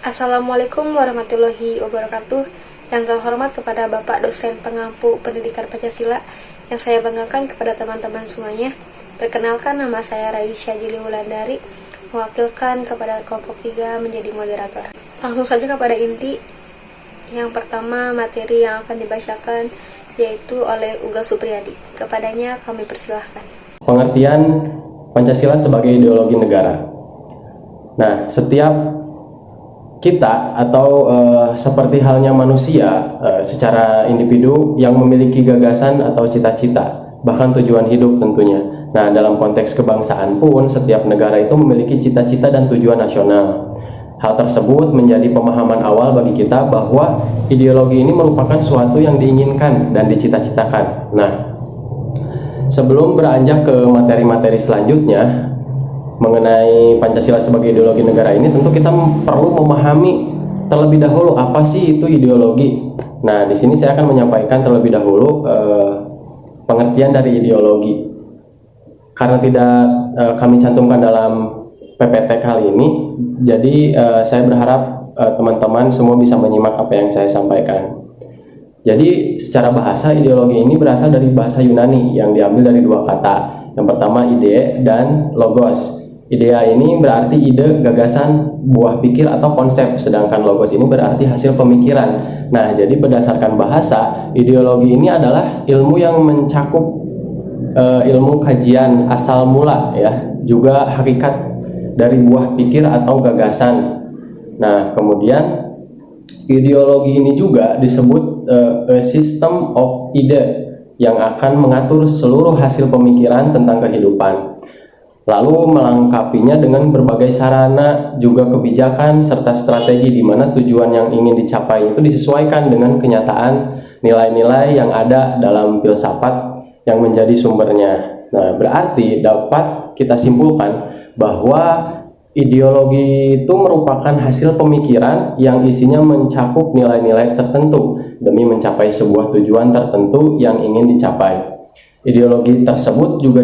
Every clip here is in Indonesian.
Assalamualaikum warahmatullahi wabarakatuh. Yang terhormat kepada Bapak dosen pengampu pendidikan Pancasila, yang saya banggakan kepada teman-teman semuanya. Perkenalkan, nama saya Raisya Juli Wulandari, mewakilkan kepada kelompok 3 menjadi moderator. Langsung saja kepada inti. Yang pertama, materi yang akan dibacakan yaitu oleh Uga Supriyadi. Kepadanya kami persilahkan. Pengertian Pancasila sebagai ideologi negara. Nah, setiap kita atau seperti halnya manusia secara individu yang memiliki gagasan atau cita-cita, bahkan tujuan hidup tentunya. Nah, dalam konteks kebangsaan pun setiap negara itu memiliki cita-cita dan tujuan nasional. Hal tersebut menjadi pemahaman awal bagi kita bahwa ideologi ini merupakan suatu yang diinginkan dan dicita-citakan. Nah, sebelum beranjak ke materi-materi selanjutnya mengenai Pancasila sebagai ideologi negara ini, tentu kita perlu memahami terlebih dahulu apa sih itu ideologi. Nah, di sini saya akan menyampaikan terlebih dahulu pengertian dari ideologi. Karena tidak kami cantumkan dalam PPT kali ini, jadi saya berharap teman-teman semua bisa menyimak apa yang saya sampaikan. Jadi secara bahasa, ideologi ini berasal dari bahasa Yunani yang diambil dari dua kata. Yang pertama ide dan logos. Idea ini berarti ide, gagasan, buah pikir atau konsep, sedangkan logos ini berarti hasil pemikiran. Nah, jadi berdasarkan bahasa, ideologi ini adalah ilmu yang mencakup ilmu kajian asal mula, ya, juga hakikat dari buah pikir atau gagasan. Nah, kemudian ideologi ini juga disebut a system of ide yang akan mengatur seluruh hasil pemikiran tentang kehidupan, lalu melengkapinya dengan berbagai sarana, juga kebijakan, serta strategi di mana tujuan yang ingin dicapai itu disesuaikan dengan kenyataan nilai-nilai yang ada dalam filsafat yang menjadi sumbernya. Nah, berarti dapat kita simpulkan bahwa ideologi itu merupakan hasil pemikiran yang isinya mencakup nilai-nilai tertentu demi mencapai sebuah tujuan tertentu yang ingin dicapai. Ideologi tersebut juga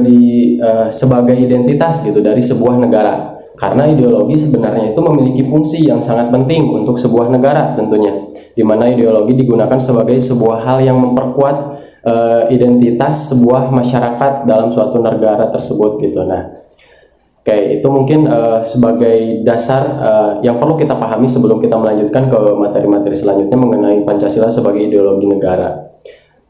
sebagai identitas gitu dari sebuah negara, karena ideologi sebenarnya itu memiliki fungsi yang sangat penting untuk sebuah negara tentunya, di mana ideologi digunakan sebagai sebuah hal yang memperkuat identitas sebuah masyarakat dalam suatu negara tersebut gitu. Nah, oke, itu mungkin sebagai dasar yang perlu kita pahami sebelum kita melanjutkan ke materi-materi selanjutnya mengenai Pancasila sebagai ideologi negara.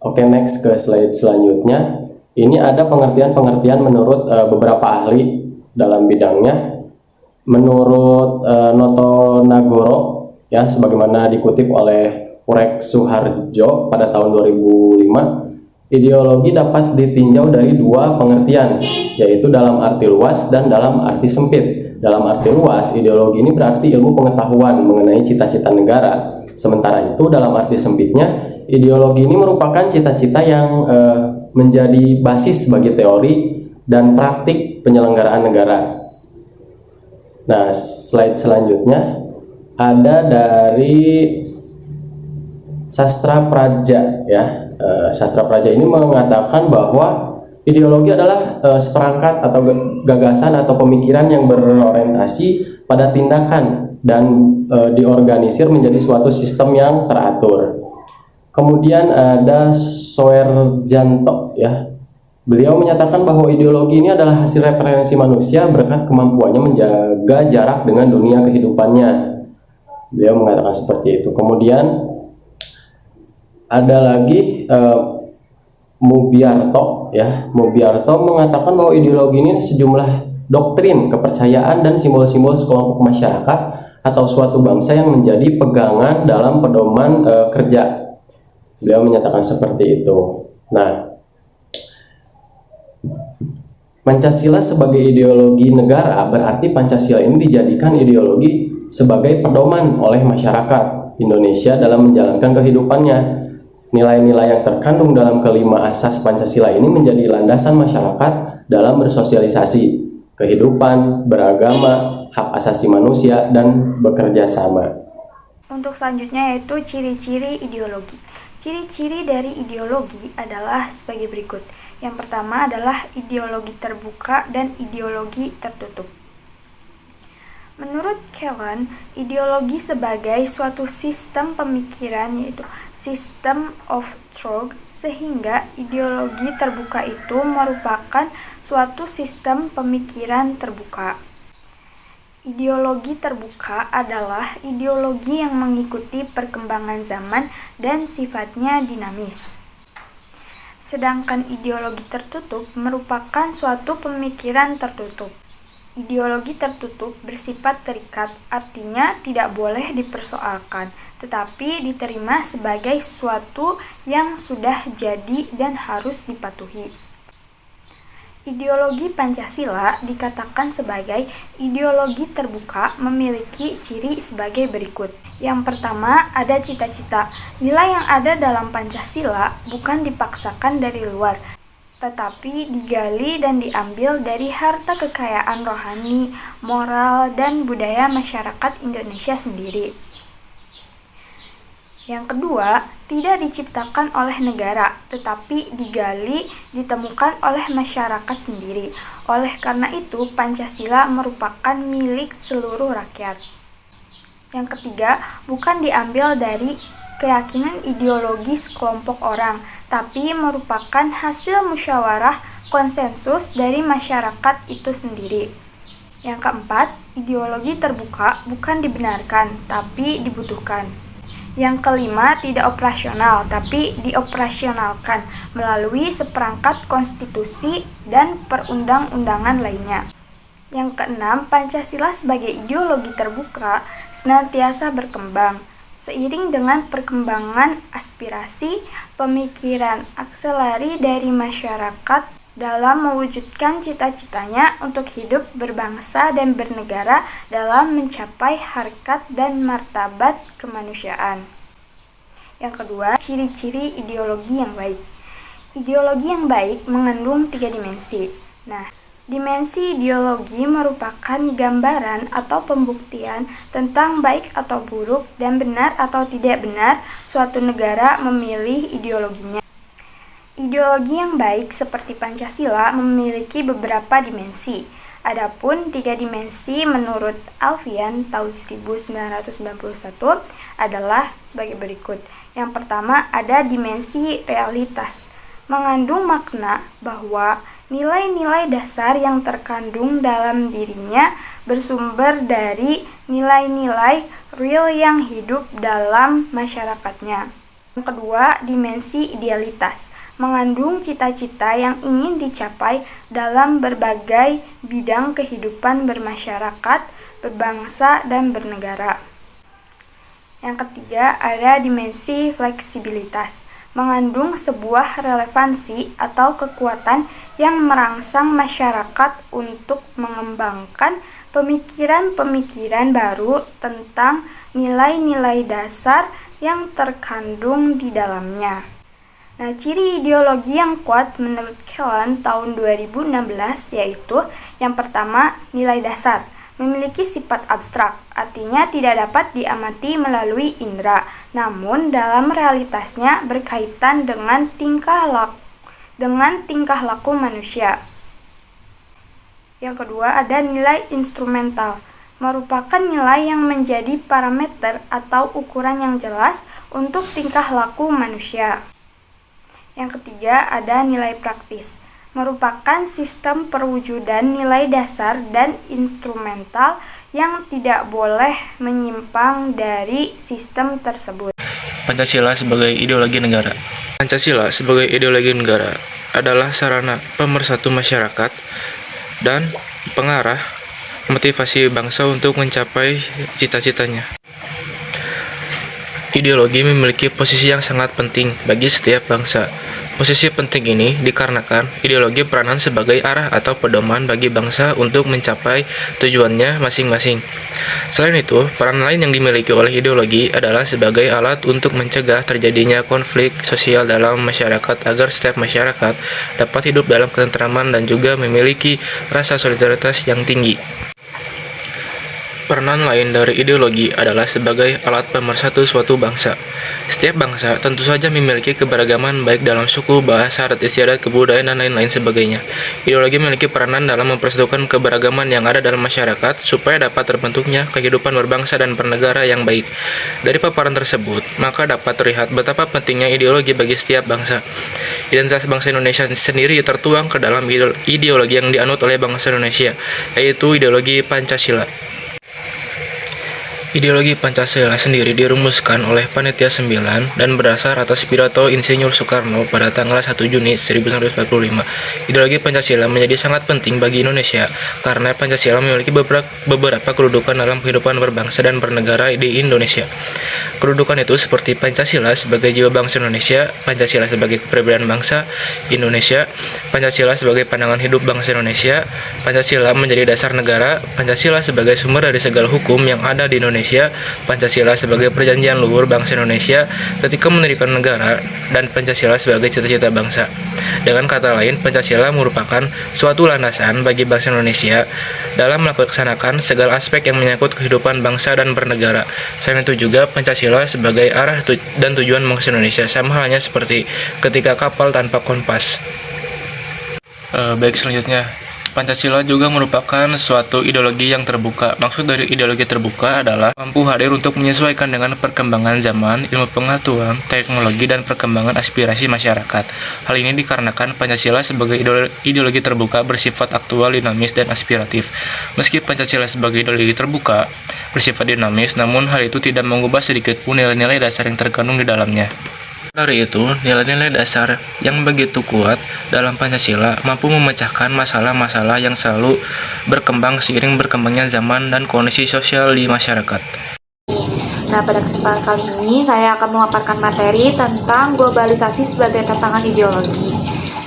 Oke, next ke slide selanjutnya. Ini ada pengertian-pengertian menurut beberapa ahli dalam bidangnya. Menurut Noto Nagoro, ya, sebagaimana dikutip oleh Urek Suharjo pada tahun 2005, ideologi dapat ditinjau dari dua pengertian, yaitu dalam arti luas dan dalam arti sempit. Dalam arti luas, ideologi ini berarti ilmu pengetahuan mengenai cita-cita negara. Sementara itu dalam arti sempitnya, ideologi ini merupakan cita-cita yang menjadi basis bagi teori dan praktik penyelenggaraan negara. Nah, slide selanjutnya ada dari Sastra Praja, ya. Sastra Praja ini mengatakan bahwa ideologi adalah seperangkat atau gagasan atau pemikiran yang berorientasi pada tindakan dan diorganisir menjadi suatu sistem yang teratur. Kemudian ada Soerjanto, ya. Beliau menyatakan bahwa ideologi ini adalah hasil referensi manusia berkat kemampuannya menjaga jarak dengan dunia kehidupannya. Beliau mengatakan seperti itu. Kemudian ada lagi Mubiarto, ya. Mubiarto mengatakan bahwa ideologi ini sejumlah doktrin, kepercayaan dan simbol-simbol sekelompok masyarakat atau suatu bangsa yang menjadi pegangan dalam pedoman kerja. Beliau menyatakan seperti itu. Nah, Pancasila sebagai ideologi negara berarti Pancasila ini dijadikan ideologi sebagai pedoman oleh masyarakat Indonesia dalam menjalankan kehidupannya. Nilai-nilai yang terkandung dalam kelima asas Pancasila ini menjadi landasan masyarakat dalam bersosialisasi, kehidupan, beragama, hak asasi manusia, dan bekerja sama. Untuk selanjutnya yaitu ciri-ciri ideologi. Ciri-ciri dari ideologi adalah sebagai berikut. Yang pertama adalah ideologi terbuka dan ideologi tertutup. Menurut Kellan, ideologi sebagai suatu sistem pemikiran yaitu system of thought, sehingga ideologi terbuka itu merupakan suatu sistem pemikiran terbuka. Ideologi terbuka adalah ideologi yang mengikuti perkembangan zaman dan sifatnya dinamis. Sedangkan ideologi tertutup merupakan suatu pemikiran tertutup. Ideologi tertutup bersifat terikat, artinya tidak boleh dipersoalkan, tetapi diterima sebagai sesuatu yang sudah jadi dan harus dipatuhi. Ideologi Pancasila dikatakan sebagai ideologi terbuka memiliki ciri sebagai berikut. Yang pertama, ada cita-cita. Nilai yang ada dalam Pancasila bukan dipaksakan dari luar, tetapi digali dan diambil dari harta kekayaan rohani, moral, dan budaya masyarakat Indonesia sendiri. Yang kedua, tidak diciptakan oleh negara, tetapi digali, ditemukan oleh masyarakat sendiri. Oleh karena itu, Pancasila merupakan milik seluruh rakyat. Yang ketiga, bukan diambil dari keyakinan ideologis kelompok orang, tapi merupakan hasil musyawarah konsensus dari masyarakat itu sendiri. Yang keempat, ideologi terbuka bukan dibenarkan, tapi dibutuhkan. Yang kelima, tidak operasional, tapi dioperasionalkan melalui seperangkat konstitusi dan perundang-undangan lainnya. Yang keenam, Pancasila sebagai ideologi terbuka senantiasa berkembang. Seiring dengan perkembangan aspirasi, pemikiran akselerasi dari masyarakat dalam mewujudkan cita-citanya untuk hidup berbangsa dan bernegara dalam mencapai harkat dan martabat kemanusiaan. Yang kedua, ciri-ciri ideologi yang baik. Ideologi yang baik mengandung 3 dimensi. Nah, dimensi ideologi merupakan gambaran atau pembuktian tentang baik atau buruk dan benar atau tidak benar suatu negara memilih ideologinya. Ideologi yang baik seperti Pancasila memiliki beberapa dimensi. Adapun 3 dimensi menurut Alfian tahun 1991 adalah sebagai berikut. Yang pertama ada dimensi realitas, mengandung makna bahwa nilai-nilai dasar yang terkandung dalam dirinya bersumber dari nilai-nilai real yang hidup dalam masyarakatnya. Yang kedua, dimensi idealitas, mengandung cita-cita yang ingin dicapai dalam berbagai bidang kehidupan bermasyarakat, berbangsa, dan bernegara. Yang ketiga, ada dimensi fleksibilitas, mengandung sebuah relevansi atau kekuatan yang merangsang masyarakat untuk mengembangkan pemikiran-pemikiran baru tentang nilai-nilai dasar yang terkandung di dalamnya. Nah, ciri ideologi yang kuat menurut Kellan tahun 2016 yaitu yang pertama, nilai dasar, memiliki sifat abstrak, artinya tidak dapat diamati melalui indera, namun dalam realitasnya berkaitan dengan tingkah laku manusia. Yang kedua, ada nilai instrumental, merupakan nilai yang menjadi parameter atau ukuran yang jelas untuk tingkah laku manusia. Yang ketiga, ada nilai praktis, merupakan sistem perwujudan nilai dasar dan instrumental yang tidak boleh menyimpang dari sistem tersebut. Pancasila sebagai ideologi negara. Pancasila sebagai ideologi negara adalah sarana pemersatu masyarakat dan pengarah motivasi bangsa untuk mencapai cita-citanya. Ideologi memiliki posisi yang sangat penting bagi setiap bangsa. Posisi penting ini dikarenakan ideologi peranan sebagai arah atau pedoman bagi bangsa untuk mencapai tujuannya masing-masing. Selain itu, peran lain yang dimiliki oleh ideologi adalah sebagai alat untuk mencegah terjadinya konflik sosial dalam masyarakat agar setiap masyarakat dapat hidup dalam ketentraman dan juga memiliki rasa solidaritas yang tinggi. Peranan lain dari ideologi adalah sebagai alat pemersatu suatu bangsa. Setiap bangsa tentu saja memiliki keberagaman baik dalam suku, bahasa, adat istiadat, kebudayaan, dan lain-lain sebagainya. Ideologi memiliki peranan dalam mempersatukan keberagaman yang ada dalam masyarakat supaya dapat terbentuknya kehidupan berbangsa dan bernegara yang baik. Dari paparan tersebut, maka dapat terlihat betapa pentingnya ideologi bagi setiap bangsa. Identitas bangsa Indonesia sendiri tertuang ke dalam ideologi yang dianut oleh bangsa Indonesia, yaitu ideologi Pancasila. Ideologi Pancasila sendiri dirumuskan oleh Panitia 9 dan berdasar atas pidato Insinyur Soekarno pada tanggal 1 Juni 1945. Ideologi Pancasila menjadi sangat penting bagi Indonesia karena Pancasila memiliki beberapa kedudukan dalam kehidupan berbangsa dan bernegara di Indonesia. Kedudukan itu seperti Pancasila sebagai jiwa bangsa Indonesia, Pancasila sebagai kepribadian bangsa Indonesia, Pancasila sebagai pandangan hidup bangsa Indonesia, Pancasila menjadi dasar negara, Pancasila sebagai sumber dari segala hukum yang ada di Indonesia, Pancasila sebagai perjanjian luhur bangsa Indonesia ketika mendirikan negara, dan Pancasila sebagai cita-cita bangsa. Dengan kata lain, Pancasila merupakan suatu landasan bagi bangsa Indonesia dalam melaksanakan segala aspek yang menyangkut kehidupan bangsa dan bernegara. Selain itu juga Pancasila sebagai arah dan tujuan bangsa Indonesia, sama halnya seperti ketika kapal tanpa kompas. Baik, selanjutnya, Pancasila juga merupakan suatu ideologi yang terbuka. Maksud dari ideologi terbuka adalah mampu hadir untuk menyesuaikan dengan perkembangan zaman, ilmu pengetahuan, teknologi, dan perkembangan aspirasi masyarakat. Hal ini dikarenakan Pancasila sebagai ideologi terbuka bersifat aktual, dinamis, dan aspiratif. Meski Pancasila sebagai ideologi terbuka bersifat dinamis, namun hal itu tidak mengubah sedikit pun nilai-nilai dasar yang terkandung di dalamnya. Dari itu, nilai-nilai dasar yang begitu kuat dalam Pancasila mampu memecahkan masalah-masalah yang selalu berkembang seiring berkembangnya zaman dan kondisi sosial di masyarakat. Nah, pada kesempatan kali ini saya akan memaparkan materi tentang globalisasi sebagai tantangan ideologi.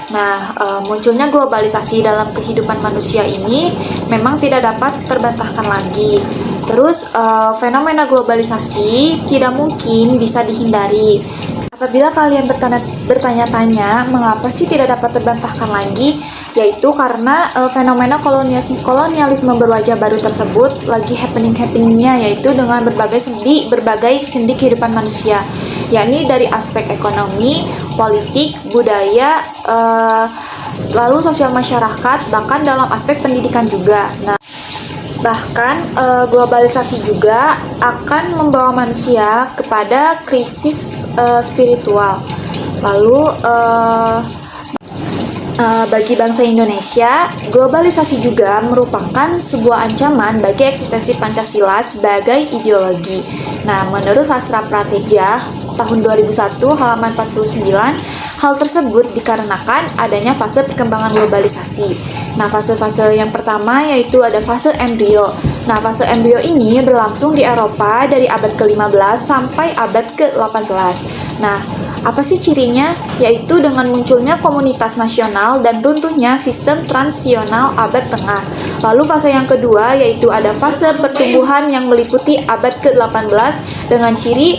Nah, munculnya globalisasi dalam kehidupan manusia ini memang tidak dapat terbantahkan lagi. Terus, fenomena globalisasi tidak mungkin bisa dihindari. Apabila kalian bertanya-tanya mengapa sih tidak dapat terbantahkan lagi, yaitu karena fenomena kolonialisme berwajah baru tersebut lagi happeningnya, yaitu dengan berbagai sendi kehidupan manusia, yakni dari aspek ekonomi, politik, budaya, lalu sosial masyarakat, bahkan dalam aspek pendidikan juga. Nah, bahkan globalisasi juga akan membawa manusia kepada krisis spiritual. Lalu bagi bangsa Indonesia, globalisasi juga merupakan sebuah ancaman bagi eksistensi Pancasila sebagai ideologi. Nah, menurut Sastra Prateja tahun 2001 halaman 49, hal tersebut dikarenakan adanya fase perkembangan globalisasi. Nah, fase-fase yang pertama yaitu ada fase embrio. Nah, fase embrio ini berlangsung di Eropa dari abad ke-15 sampai abad ke-18. Nah, apa sih cirinya? Yaitu dengan munculnya komunitas nasional dan runtuhnya sistem transisional abad tengah. Lalu fase yang kedua yaitu ada fase pertumbuhan yang meliputi abad ke-18 dengan ciri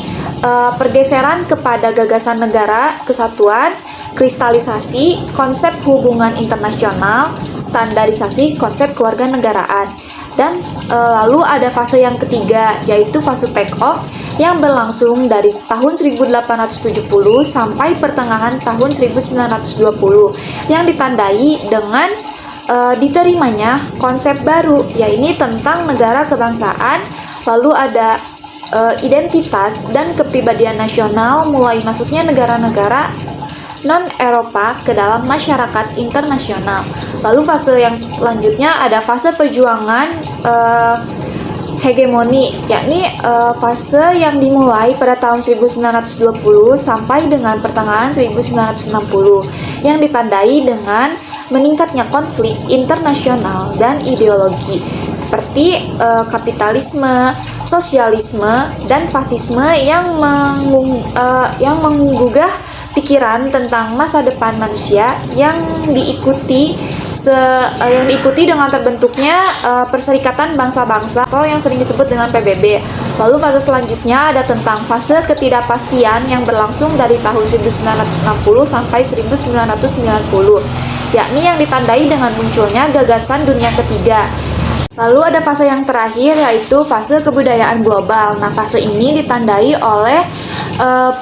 pergeseran kepada gagasan negara kesatuan, kristalisasi konsep hubungan internasional, standarisasi konsep kewarganegaraan. Dan lalu ada fase yang ketiga yaitu fase take off yang berlangsung dari tahun 1870 sampai pertengahan tahun 1920 yang ditandai dengan diterimanya konsep baru, yaitu tentang negara kebangsaan. Lalu ada identitas dan kepribadian nasional, mulai masuknya negara-negara non-Eropa ke dalam masyarakat internasional. Lalu fase yang selanjutnya ada fase perjuangan hegemoni, yakni fase yang dimulai pada tahun 1920 sampai dengan pertengahan 1960 yang ditandai dengan meningkatnya konflik internasional dan ideologi seperti kapitalisme, sosialisme, dan fasisme yang menggugah pikiran tentang masa depan manusia yang diikuti dengan terbentuknya Perserikatan Bangsa-Bangsa atau yang sering disebut dengan PBB. Lalu fase selanjutnya ada tentang fase ketidakpastian yang berlangsung dari tahun 1960 sampai 1990, yakni yang ditandai dengan munculnya gagasan dunia ketiga. Lalu ada fase yang terakhir yaitu fase kebudayaan global. Nah, fase ini ditandai oleh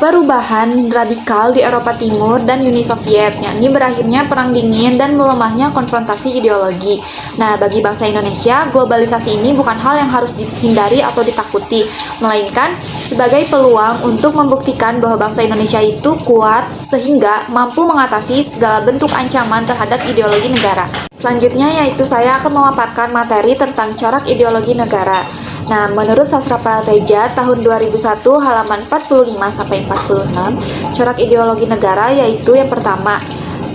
perubahan radikal di Eropa Timur dan Uni Soviet, yakni berakhirnya Perang Dingin dan melemahnya konfrontasi ideologi. Nah, bagi bangsa Indonesia, globalisasi ini bukan hal yang harus dihindari atau ditakuti, melainkan sebagai peluang untuk membuktikan bahwa bangsa Indonesia itu kuat sehingga mampu mengatasi segala bentuk ancaman terhadap ideologi negara. Selanjutnya yaitu saya akan memaparkan materi tentang corak ideologi negara. Nah, menurut Sastra Prateja tahun 2001 halaman 45-46, corak ideologi negara yaitu yang pertama,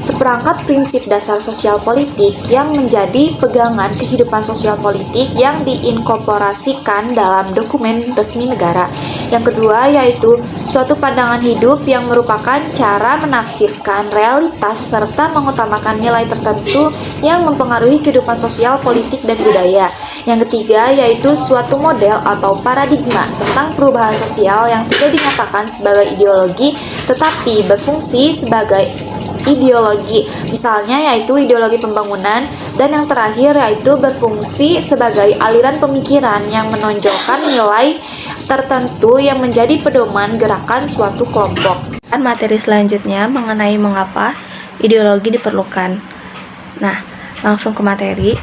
seperangkat prinsip dasar sosial politik yang menjadi pegangan kehidupan sosial politik yang diinkorporasikan dalam dokumen resmi negara. Yang kedua yaitu suatu pandangan hidup yang merupakan cara menafsirkan realitas serta mengutamakan nilai tertentu yang mempengaruhi kehidupan sosial, politik, dan budaya. Yang ketiga yaitu suatu model atau paradigma tentang perubahan sosial yang tidak dinyatakan sebagai ideologi tetapi berfungsi sebagai ideologi, misalnya yaitu ideologi pembangunan, dan yang terakhir yaitu berfungsi sebagai aliran pemikiran yang menonjolkan nilai tertentu yang menjadi pedoman gerakan suatu kelompok. Materi selanjutnya mengenai mengapa ideologi diperlukan. Nah, langsung ke materi.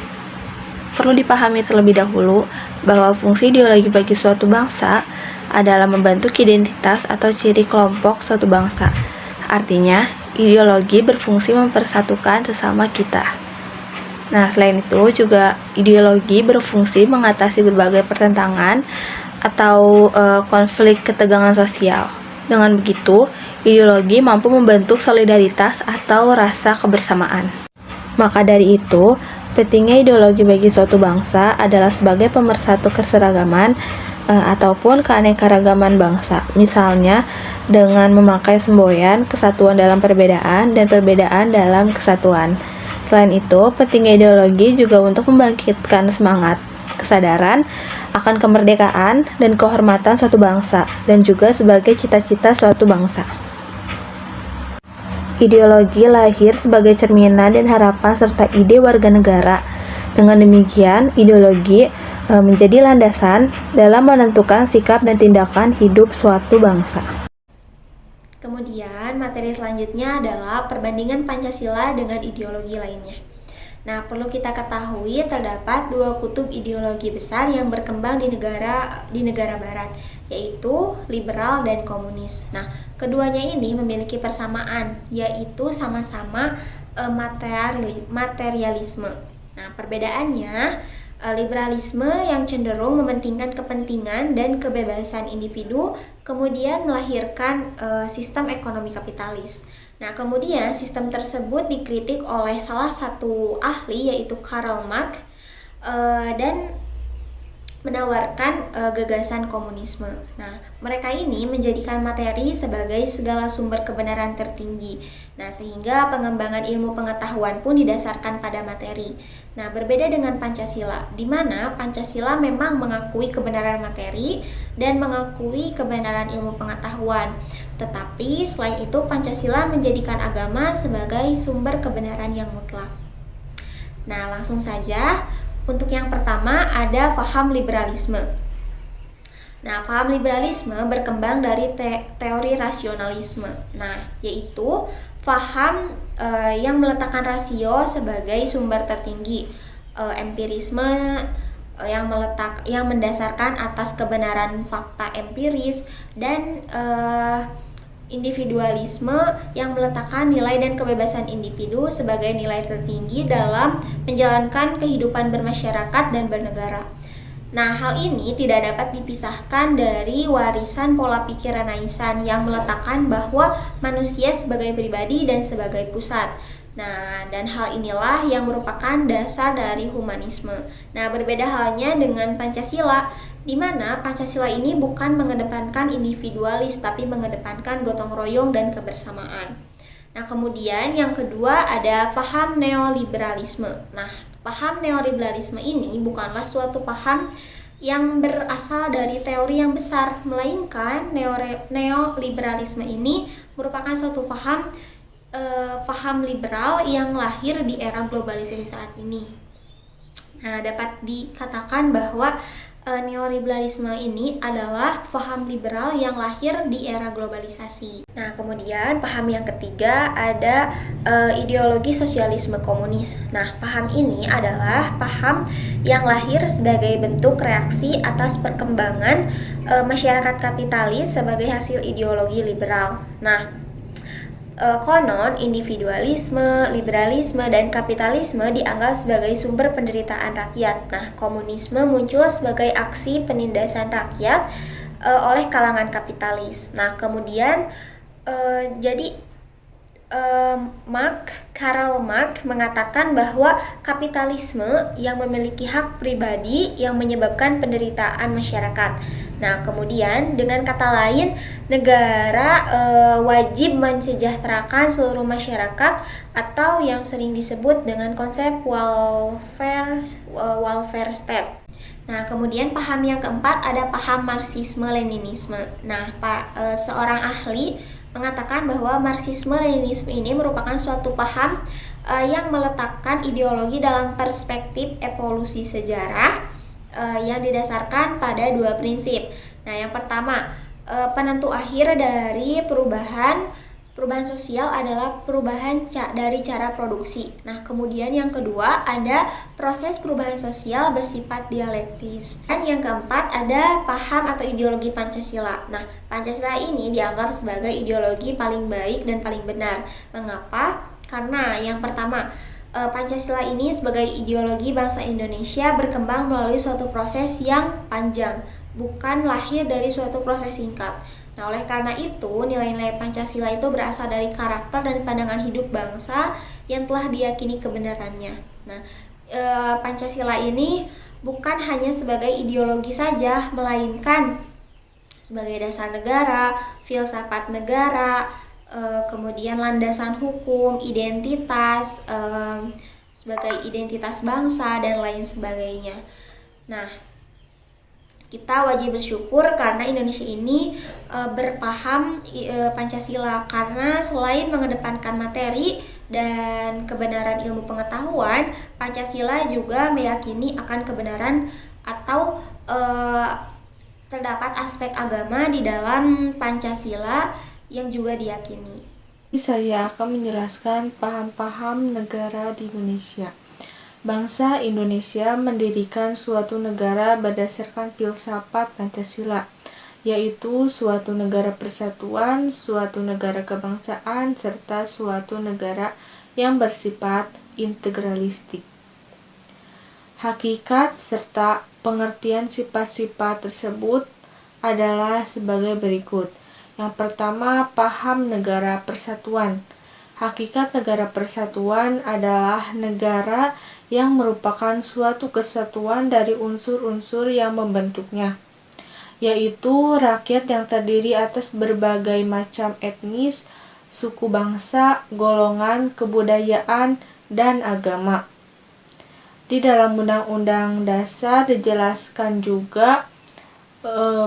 Perlu dipahami terlebih dahulu bahwa fungsi ideologi bagi suatu bangsa adalah membentuk identitas atau ciri kelompok suatu bangsa. Artinya, ideologi berfungsi mempersatukan sesama kita. Nah, selain itu juga ideologi berfungsi mengatasi berbagai pertentangan atau konflik ketegangan sosial. Dengan begitu, ideologi mampu membentuk solidaritas atau rasa kebersamaan. Maka dari itu, pentingnya ideologi bagi suatu bangsa adalah sebagai pemersatu keseragaman ataupun keanekaragaman bangsa. Misalnya, dengan memakai semboyan kesatuan dalam perbedaan dan perbedaan dalam kesatuan. Selain itu, pentingnya ideologi juga untuk membangkitkan semangat, kesadaran akan kemerdekaan dan kehormatan suatu bangsa, dan juga sebagai cita-cita suatu bangsa. Ideologi lahir sebagai cerminan dan harapan serta ide warga negara. Dengan demikian, ideologi menjadi landasan dalam menentukan sikap dan tindakan hidup suatu bangsa. Kemudian, materi selanjutnya adalah perbandingan Pancasila dengan ideologi lainnya. Nah, perlu kita ketahui terdapat dua kutub ideologi besar yang berkembang di negara barat, yaitu liberal dan komunis. Nah, keduanya ini memiliki persamaan, yaitu sama-sama materialisme. Nah, perbedaannya, liberalisme yang cenderung mementingkan kepentingan dan kebebasan individu, kemudian melahirkan sistem ekonomi kapitalis. Nah, kemudian sistem tersebut dikritik oleh salah satu ahli yaitu Karl Marx dan menawarkan gagasan komunisme. Nah, mereka ini menjadikan materi sebagai segala sumber kebenaran tertinggi. Nah, sehingga pengembangan ilmu pengetahuan pun didasarkan pada materi. Nah, berbeda dengan Pancasila, di mana Pancasila memang mengakui kebenaran materi dan mengakui kebenaran ilmu pengetahuan. Tetapi selain itu Pancasila menjadikan agama sebagai sumber kebenaran yang mutlak. Nah, langsung saja. Untuk yang pertama ada paham liberalisme. Nah, paham liberalisme berkembang dari teori rasionalisme. Nah, yaitu paham yang meletakkan rasio sebagai sumber tertinggi, empirisme yang mendasarkan atas kebenaran fakta empiris, dan individualisme yang meletakkan nilai dan kebebasan individu sebagai nilai tertinggi dalam menjalankan kehidupan bermasyarakat dan bernegara. Nah, hal ini tidak dapat dipisahkan dari warisan pola pikir Renaissance yang meletakkan bahwa manusia sebagai pribadi dan sebagai pusat. Nah, dan hal inilah yang merupakan dasar dari humanisme. Nah, berbeda halnya dengan Pancasila, di mana Pancasila ini bukan mengedepankan individualis tapi mengedepankan gotong royong dan kebersamaan. Nah, kemudian yang kedua ada paham neoliberalisme. Nah, paham neoliberalisme ini bukanlah suatu paham yang berasal dari teori yang besar, melainkan neoliberalisme ini merupakan suatu paham liberal yang lahir di era globalisasi saat ini. Nah, dapat dikatakan bahwa neoliberalisme ini adalah paham liberal yang lahir di era globalisasi. Nah, kemudian paham yang ketiga ada ideologi sosialisme komunis. Nah, paham ini adalah paham yang lahir sebagai bentuk reaksi atas perkembangan masyarakat kapitalis sebagai hasil ideologi liberal. Nah, konon, individualisme, liberalisme, dan kapitalisme dianggap sebagai sumber penderitaan rakyat. Nah, komunisme muncul sebagai aksi penindasan rakyat oleh kalangan kapitalis. Nah, kemudian jadi Karl Marx mengatakan bahwa kapitalisme yang memiliki hak pribadi yang menyebabkan penderitaan masyarakat. Nah, kemudian dengan kata lain, negara wajib mensejahterakan seluruh masyarakat atau yang sering disebut dengan konsep welfare state. Nah, kemudian paham yang keempat ada paham Marxisme-Leninisme. Nah, seorang ahli mengatakan bahwa Marxisme-Leninisme ini merupakan suatu paham yang meletakkan ideologi dalam perspektif evolusi sejarah yang didasarkan pada dua prinsip. Nah, yang pertama, penentu akhir dari perubahan sosial adalah perubahan dari cara produksi. Nah, kemudian yang kedua ada proses perubahan sosial bersifat dialektis. Dan yang keempat ada paham atau ideologi Pancasila. Nah, Pancasila ini dianggap sebagai ideologi paling baik dan paling benar. Mengapa? Karena yang pertama, Pancasila ini sebagai ideologi bangsa Indonesia berkembang melalui suatu proses yang panjang, bukan lahir dari suatu proses singkat. Nah, oleh karena itu, nilai-nilai Pancasila itu berasal dari karakter dan pandangan hidup bangsa yang telah diyakini kebenarannya. Nah, Pancasila ini bukan hanya sebagai ideologi saja, melainkan sebagai dasar negara, filsafat negara, kemudian landasan hukum, identitas, sebagai identitas bangsa, dan lain sebagainya. Nah, kita wajib bersyukur karena Indonesia ini berpaham Pancasila, karena selain mengedepankan materi dan kebenaran ilmu pengetahuan, Pancasila juga meyakini akan kebenaran atau terdapat aspek agama di dalam Pancasila yang juga diyakini. Saya akan menjelaskan paham-paham negara di Indonesia. Bangsa Indonesia mendirikan suatu negara berdasarkan filsafat Pancasila, yaitu suatu negara persatuan, suatu negara kebangsaan, serta suatu negara yang bersifat integralistik. Hakikat serta pengertian sifat-sifat tersebut adalah sebagai berikut. Yang pertama, paham negara persatuan. Hakikat negara persatuan adalah negara yang merupakan suatu kesatuan dari unsur-unsur yang membentuknya, yaitu rakyat yang terdiri atas berbagai macam etnis, suku bangsa, golongan, kebudayaan, dan agama. Di dalam Undang-Undang Dasar dijelaskan juga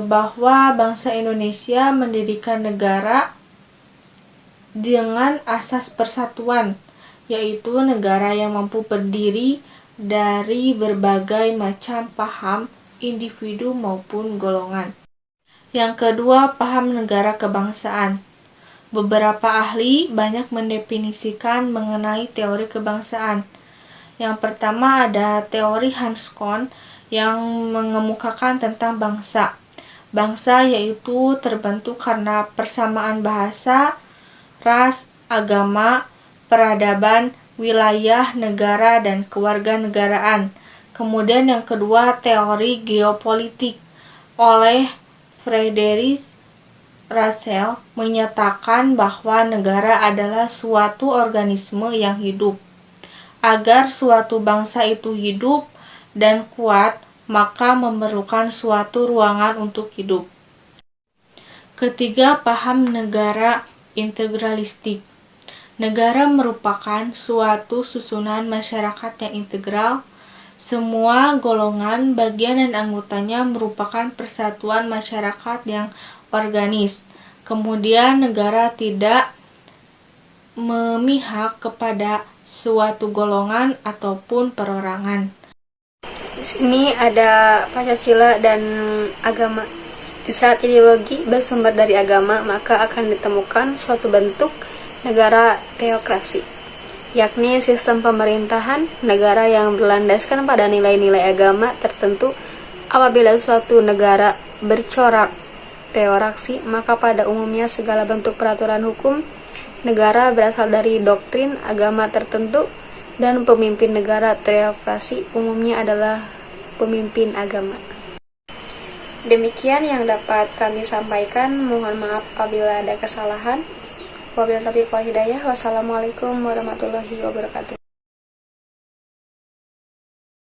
bahwa bangsa Indonesia mendirikan negara dengan asas persatuan, yaitu negara yang mampu berdiri dari berbagai macam paham individu maupun golongan. Yang kedua, paham negara kebangsaan. Beberapa ahli banyak mendefinisikan mengenai teori kebangsaan. Yang pertama ada teori Hans Kohn yang mengemukakan tentang bangsa. Bangsa yaitu terbentuk karena persamaan bahasa, ras, agama, peradaban, wilayah, negara, dan kewarganegaraan. Kemudian yang kedua, teori geopolitik oleh Friedrich Russell menyatakan bahwa negara adalah suatu organisme yang hidup. Agar suatu bangsa itu hidup dan kuat, maka memerlukan suatu ruangan untuk hidup. Ketiga, paham negara integralistik. Negara merupakan suatu susunan masyarakat yang integral. Semua golongan, bagian, dan anggotanya merupakan persatuan masyarakat yang organis. Kemudian negara tidak memihak kepada suatu golongan ataupun perorangan. Di sini ada Pancasila dan agama. Di saat ideologi bersumber dari agama, maka akan ditemukan suatu bentuk negara teokrasi, yakni sistem pemerintahan negara yang berlandaskan pada nilai-nilai agama tertentu. Apabila suatu negara bercorak teokrasi, maka pada umumnya segala bentuk peraturan hukum negara berasal dari doktrin agama tertentu, dan pemimpin negara teokrasi umumnya adalah pemimpin agama. Demikian yang dapat kami sampaikan. Mohon maaf apabila ada kesalahan. Wabillahi taufiq wal hidayah. Wassalamualaikum warahmatullahi wabarakatuh.